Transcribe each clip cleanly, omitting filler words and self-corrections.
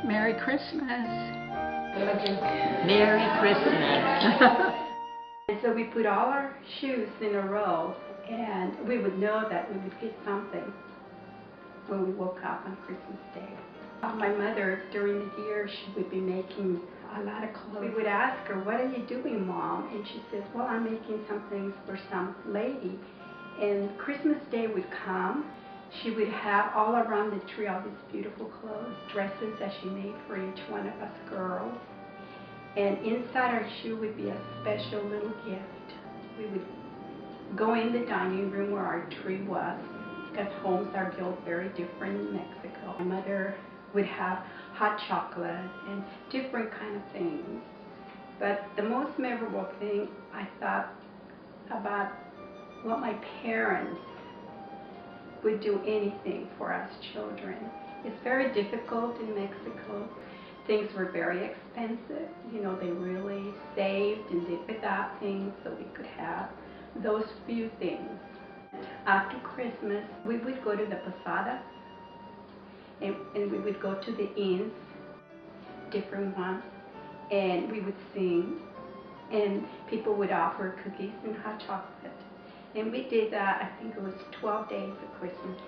Merry Christmas. Merry Christmas. And so we put all our shoes in a row, and we would know that we would get something when we woke up on Christmas Day. My mother, during the year, she would be making a lot of clothes. We would ask her, "What are you doing, Mom?" And she says, "Well, I'm making some things for some lady." And Christmas Day would come. She would have all around the tree all these beautiful clothes, dresses that she made for each one of us girls. And inside our shoe would be a special little gift. We would go in the dining room where our tree was, because homes are built very different in Mexico. My mother would have hot chocolate and different kind of things. But the most memorable thing I thought about what my parents would do anything for us children. It's very difficult in Mexico. Things were very expensive. You know, they really saved and did without things so we could have those few things. After Christmas, we would go to the posada, and we would go to the inns, different ones, and we would sing, and people would offer cookies and hot chocolate. And we did that, I think it was 12 days of Christmas.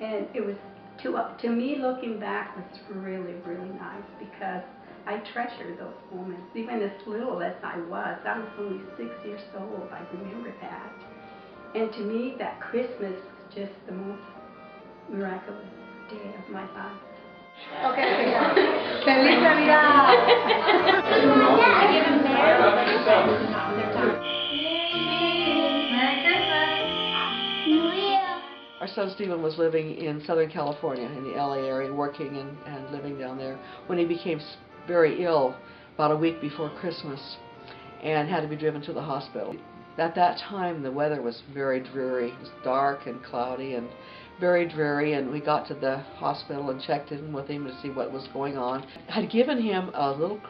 And it was, to me, looking back, was really, really nice, because I treasure those moments. Even as little as I was only 6 years old, I remember that. And to me, that Christmas was just the most miraculous day of my life. Okay. Feliz Navidad. Our son Stephen was living in Southern California, in the LA area, working and living down there, when he became very ill about a week before Christmas and had to be driven to the hospital. At that time, the weather was very dreary. It was dark and cloudy and very dreary, and we got to the hospital and checked in with him to see what was going on. I had given him a little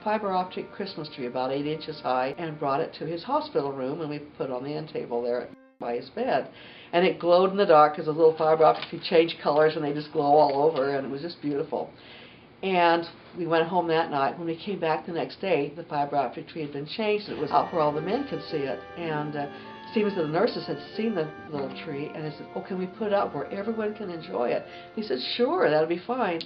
fiber optic Christmas tree about 8 inches high and brought it to his hospital room, and we put it on the end table there by his bed. And it glowed in the dark because the little fiber optics, you change colors and they just glow all over, and it was just beautiful. And we went home that night. When we came back the next day, the fiber optic tree had been changed. It was out where all the men could see it. And Stephen said the nurses had seen the little tree, and he said, "Oh, can we put it up where everyone can enjoy it?" He said, "Sure, that'll be fine."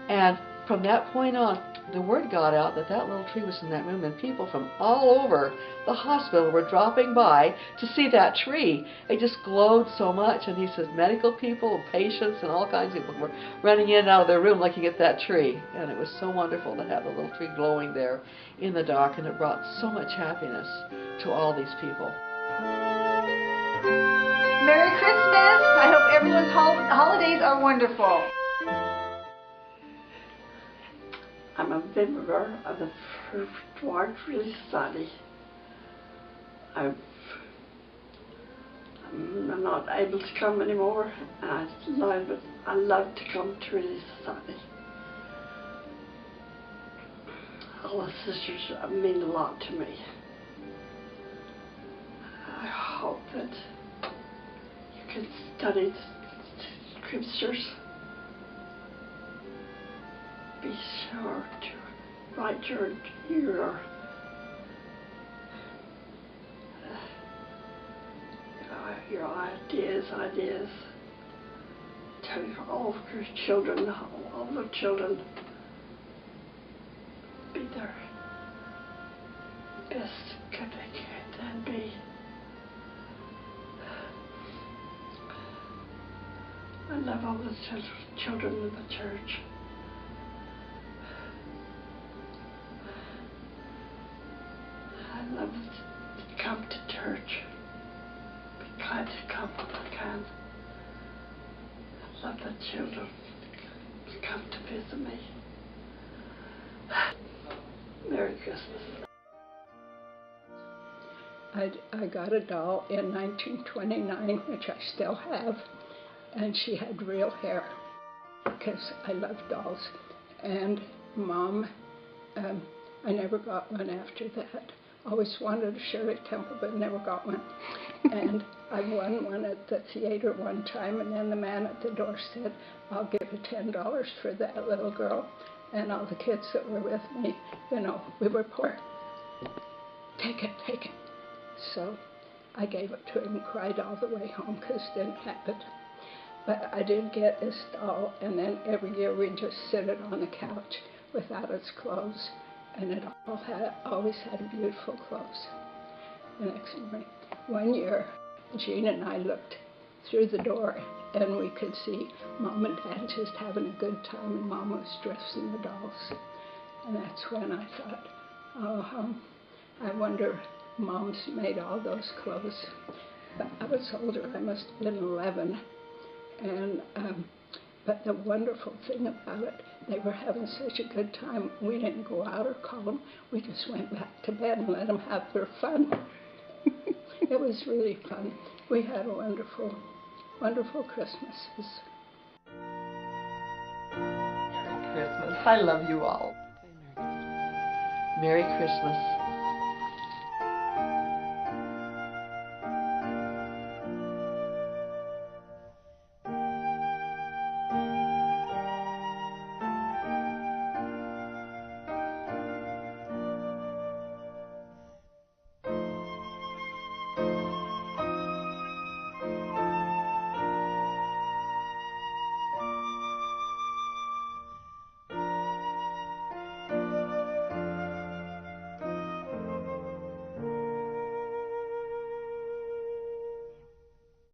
And from that point on, the word got out that that little tree was in that room, and people from all over the hospital were dropping by to see that tree. It just glowed so much, and he says medical people, patients, and all kinds of people were running in and out of their room looking at that tree. And it was so wonderful to have the little tree glowing there in the dark, and it brought so much happiness to all these people. Merry Christmas. I hope everyone's holidays are wonderful. I'm a member of the Wardley Society. I'm not able to come anymore, and I love to come to the society. All the sisters mean a lot to me. I hope that you can study the scriptures. Be sure to write your ideas. Tell all of your children, all the children, be their best that they can be. I love all the children in the church. I love to come to church. Be glad to come if I can. I love the children to come to visit me. Merry Christmas. I got a doll in 1929, which I still have, and she had real hair, because I love dolls. And Mom, I never got one after that. Always wanted a Shirley Temple, but never got one. And I won one at the theater one time, and then the man at the door said, I'll give you $10 for that little girl. And all the kids that were with me, you know, we were poor. Take it, take it. So I gave it to him and cried all the way home because didn't have it. But I did get this doll, and then every year we'd just sit it on the couch without its clothes. And it always had beautiful clothes. The next morning, one year, Jean and I looked through the door, and we could see Mom and Dad just having a good time, and Mom was dressing the dolls. And that's when I thought, oh, I wonder Mom's made all those clothes. But I was older, I must have been 11. And but the wonderful thing about it, they were having such a good time. We didn't go out or call them. We just went back to bed and let them have their fun. It was really fun. We had a wonderful, wonderful Christmases. Christmas. I love you all. Merry Christmas.